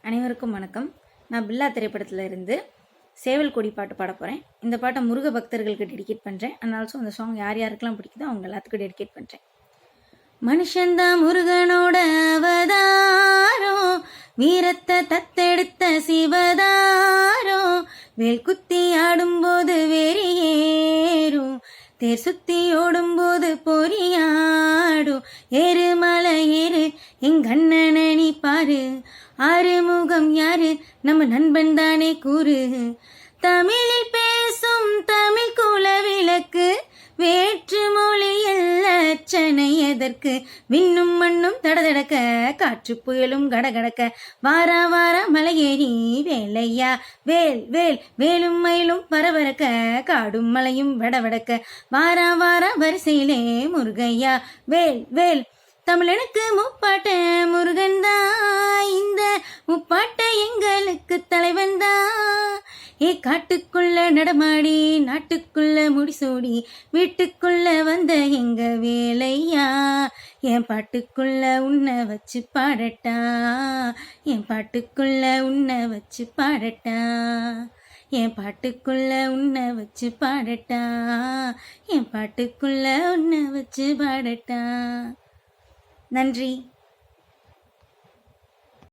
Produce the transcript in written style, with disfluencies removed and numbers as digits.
அனைவருக்கும் வணக்கம். நான் பில்லா திரைப்படத்தில் இருந்து சேவல் கொடி பாட்டு பாட போகிறேன். இந்த பாட்டை முருக பக்தர்களுக்கு டெடிகேட் பண்ணுறேன். அண்ட் ஆல்சோ அந்த சாங் யார் யாருக்கெல்லாம் பிடிக்குதோ அவங்க எல்லாத்துக்கும் டெடிகேட் பண்ணுறேன். மனுஷன்தான் முருகனோட அவதாரம், வீரத்தை தத்தெடுத்த சிவதாரம், வேல் குத்தி ஆடும்போது வெறியேறும், தேர் சுத்தி ஓடும்போது பொறியாடும், ஏறு மலை ஏறு எங்கண்ணனை நீ பாரு, ஆறுமுகம் யாரு நம்ம நண்பன் தானே கூறு, தமிழில் பேசும் தமிழ் குல விளக்கு, வேற்று மொழியில் அச்சனை எதற்கு, விண்ணும் மண்ணும் தடதடக்க காற்று புயலும் கடகடக்க, வாரா வாரா மலையேறி வேலையா வேல் வேல் வேலும் மயிலும் பரபரக்க, காடும் மலையும் வடவடக்க, வாரா வாரா வரிசையிலே முருகையா வேல் வேல், தமிழனுக்கு முப்பாட்ட முருகன் தான், இந்த முப்பாட்ட எங்களுக்கு தலைவன் தான், ஏ காட்டுக்குள்ள நடமாடி நாட்டுக்குள்ள முடிசூடி வீட்டுக்குள்ள வந்த எங்க வேலையா, என் பாட்டுக்குள்ள உன்னை வச்சு பாடட்டா, என் பாட்டுக்குள்ள உன்னை வச்சு பாடட்டா, என் பாட்டுக்குள்ள உன்னை வச்சு பாடட்டா, என் பாட்டுக்குள்ள உன்னை வச்சு பாடட்டா. நன்றி.